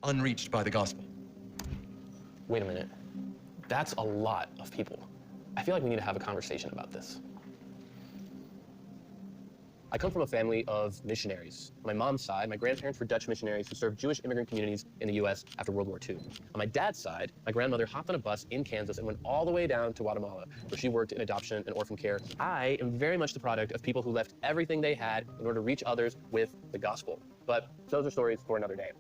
unreached by the gospel. Wait a minute. That's a lot of people. I feel like we need to have a conversation about this. I come from a family of missionaries. On my mom's side, my grandparents were Dutch missionaries who served Jewish immigrant communities in the US after World War II. On my dad's side, my grandmother hopped on a bus in Kansas and went all the way down to Guatemala, where she worked in adoption and orphan care. I am very much the product of people who left everything they had in order to reach others with the gospel. But those are stories for another day.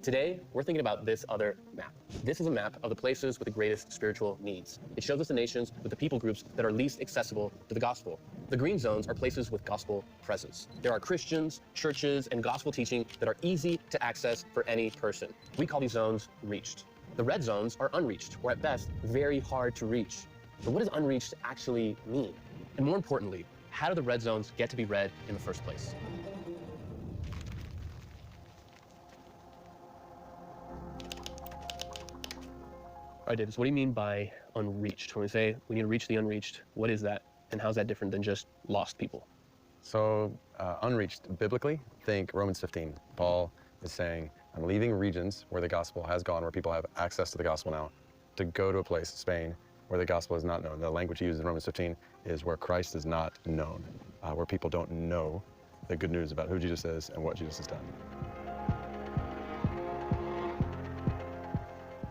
Today, we're thinking about this other map. This is a map of the places with the greatest spiritual needs. It shows us the nations with the people groups that are least accessible to the gospel. The green zones are places with gospel presence. There are Christians, churches, and gospel teaching that are easy to access for any person. We call these zones reached. The red zones are unreached, or at best, very hard to reach. But what does unreached actually mean? And more importantly, how do the red zones get to be red in the first place? All right, Davis, what do you mean by unreached? When we say we need to reach the unreached, what is that? And how's that different than just lost people? So unreached, biblically, think Romans 15. Paul is saying, I'm leaving regions where the gospel has gone, where people have access to the gospel now, to go to a place, Spain, where the gospel is not known. The language he uses in Romans 15 is where Christ is not known, where people don't know the good news about who Jesus is and what Jesus has done.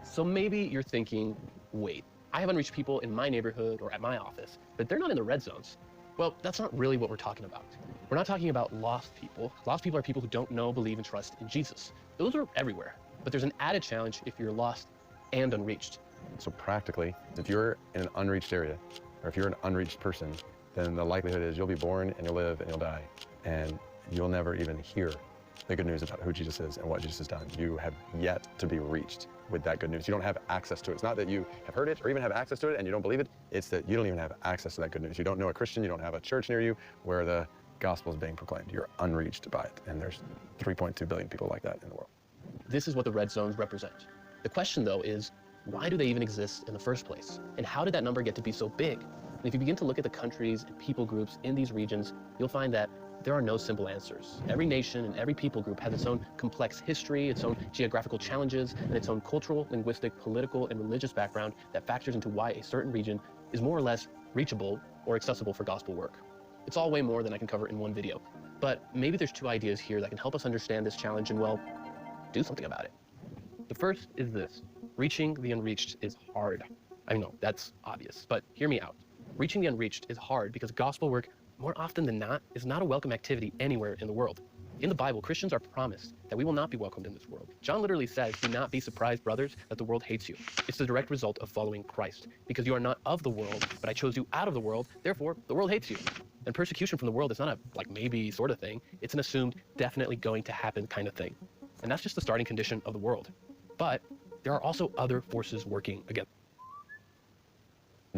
So maybe you're thinking, wait, I have unreached people in my neighborhood or at my office, but they're not in the red zones. Well, that's not really what we're talking about. We're not talking about lost people. Lost people are people who don't know, believe, and trust in Jesus. Those are everywhere. But there's an added challenge if you're lost and unreached. So practically, if you're in an unreached area, or if you're an unreached person, then the likelihood is you'll be born and you'll live and you'll die, and you'll never even hear the good news about who Jesus is and what Jesus has done. You have yet to be reached with that good news. You don't have access to it. It's not that you have heard it or even have access to it and you don't believe it. It's that you don't even have access to that good news. You don't know a Christian. You don't have a church near you where the gospel is being proclaimed. You're unreached by it. And there's 3.2 billion people like that in the world. This is what the red zones represent. The question, though, is why do they even exist in the first place? And how did that number get to be so big? And if you begin to look at the countries and people groups in these regions, you'll find that there are no simple answers. Every nation and every people group has its own complex history, its own geographical challenges, and its own cultural, linguistic, political, and religious background that factors into why a certain region is more or less reachable or accessible for gospel work. It's all way more than I can cover in one video. But maybe there's two ideas here that can help us understand this challenge and, well, do something about it. The first is this: reaching the unreached is hard. I know, that's obvious, but hear me out. Reaching the unreached is hard because gospel work, more often than not, is not a welcome activity anywhere in the world. In the Bible, Christians are promised that we will not be welcomed in this world. John literally says, do not be surprised, brothers, that the world hates you. It's the direct result of following Christ. Because you are not of the world, but I chose you out of the world, therefore, the world hates you. And persecution from the world is not a, like, maybe sort of thing. It's an assumed, definitely going to happen kind of thing. And that's just the starting condition of the world. But there are also other forces working against.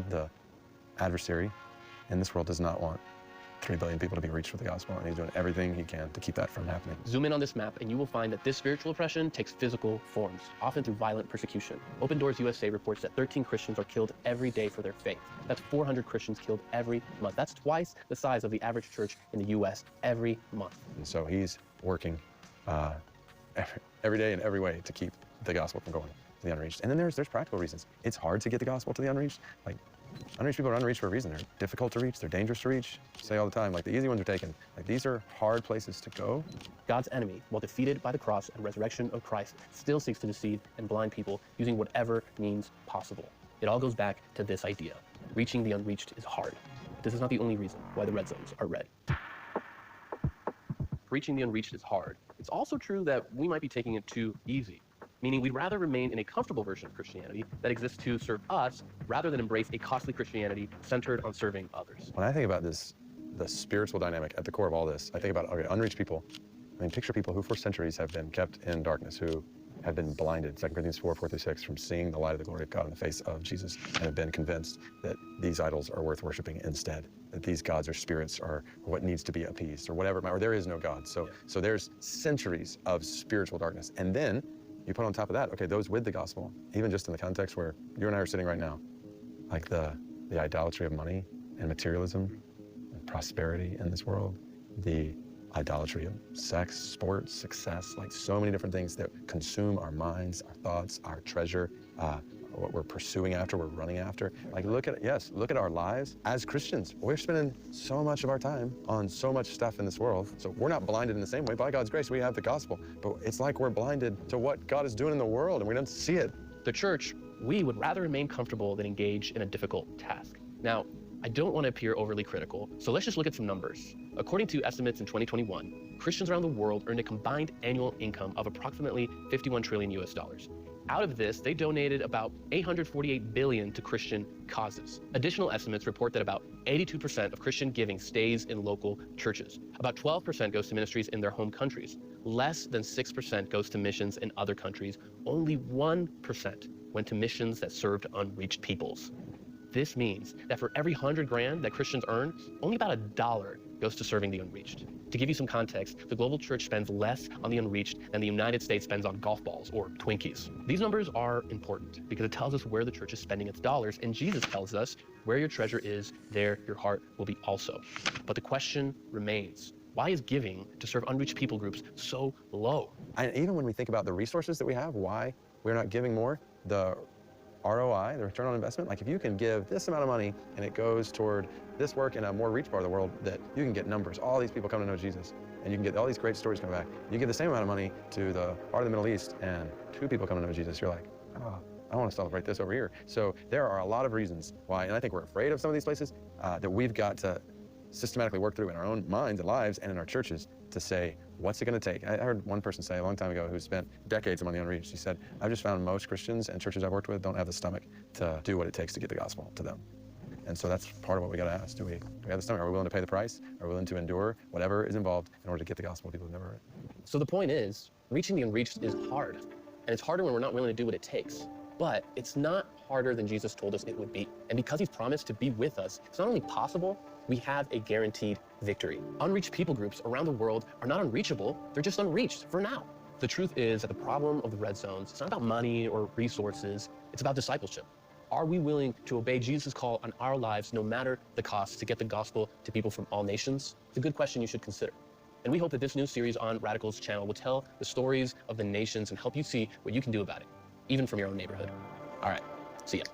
The adversary in this world does not want 3 billion people to be reached with the gospel, and he's doing everything he can to keep that from happening. Zoom in on this map and you will find that this spiritual oppression takes physical forms, often through violent persecution. Open Doors USA reports that 13 Christians are killed every day for their faith. That's 400 Christians killed every month. That's twice the size of the average church in the US every month. And so he's working every day in every way to keep the gospel from going to the unreached. And then there's practical reasons. It's hard to get the gospel to the unreached. Like, unreached people are unreached for a reason. They're difficult to reach. They're dangerous to reach. I say all the time, like, the easy ones are taken. Like, these are hard places to go. God's enemy, while defeated by the cross and resurrection of Christ, still seeks to deceive and blind people using whatever means possible. It all goes back to this idea. Reaching the unreached is hard. This is not the only reason why the red zones are red. Reaching the unreached is hard. It's also true that we might be taking it too easy, meaning we'd rather remain in a comfortable version of Christianity that exists to serve us rather than embrace a costly Christianity centered on serving others. When I think about this, the spiritual dynamic at the core of all this, I think about, okay, unreached people. I mean, picture people who for centuries have been kept in darkness, who have been blinded, 2 Corinthians 4:4-6, from seeing the light of the glory of God in the face of Jesus, and have been convinced that these idols are worth worshiping instead, that these gods or spirits are what needs to be appeased, or whatever, or there is no God. So there's centuries of spiritual darkness. And then you put on top of that, okay, those with the gospel, even just in the context where you and I are sitting right now, like the idolatry of money and materialism and prosperity in this world, the idolatry of sex, sports, success, like so many different things that consume our minds, our thoughts, our treasure, what we're pursuing after, we're running after. Like look at our lives as Christians. We're spending so much of our time on so much stuff in this world. So we're not blinded in the same way. By God's grace, we have the gospel, but it's like we're blinded to what God is doing in the world and we don't see it. The church, we would rather remain comfortable than engage in a difficult task. Now, I don't want to appear overly critical, so let's just look at some numbers. According to estimates in 2021, Christians around the world earned a combined annual income of approximately 51 trillion US dollars. Out of this, they donated about 848 billion to Christian causes. Additional estimates report that about 82% of Christian giving stays in local churches. About 12% goes to ministries in their home countries. Less than 6% goes to missions in other countries. Only 1% went to missions that served unreached peoples. This means that for every 100 grand that Christians earn, only about $1 goes to serving the unreached. To give you some context, the global church spends less on the unreached than the United States spends on golf balls or Twinkies. These numbers are important because it tells us where the church is spending its dollars, and Jesus tells us, where your treasure is, there your heart will be also. But the question remains, why is giving to serve unreached people groups so low? And even when we think about the resources that we have, why we're not giving more, the ROI, the return on investment, like if you can give this amount of money and it goes toward this work in a more reached part of the world, that you can get numbers, all these people come to know Jesus, and you can get all these great stories coming back. You give the same amount of money to the part of the Middle East and 2 people come to know Jesus, you're like, oh, I want to celebrate this over here. So there are a lot of reasons why, and I think we're afraid of some of these places, that we've got to systematically work through in our own minds and lives and in our churches to say, what's it going to take? I heard one person say a long time ago who spent decades among the unreached. He said, I've just found most Christians and churches I've worked with don't have the stomach to do what it takes to get the gospel to them. And so that's part of what we got to ask. Do we have the stomach? Are we willing to pay the price? Are we willing to endure whatever is involved in order to get the gospel to people who've never heard it? So the point is, reaching the unreached is hard. And it's harder when we're not willing to do what it takes. But it's not harder than Jesus told us it would be. And because he's promised to be with us, it's not only possible, we have a guaranteed victory. Unreached people groups around the world are not unreachable, they're just unreached for now. The truth is that the problem of the red zones, it's not about money or resources, it's about discipleship. Are we willing to obey Jesus' call on our lives no matter the cost to get the gospel to people from all nations? It's a good question you should consider. And we hope that this new series on Radicals channel will tell the stories of the nations and help you see what you can do about it, even from your own neighborhood. All right, see ya.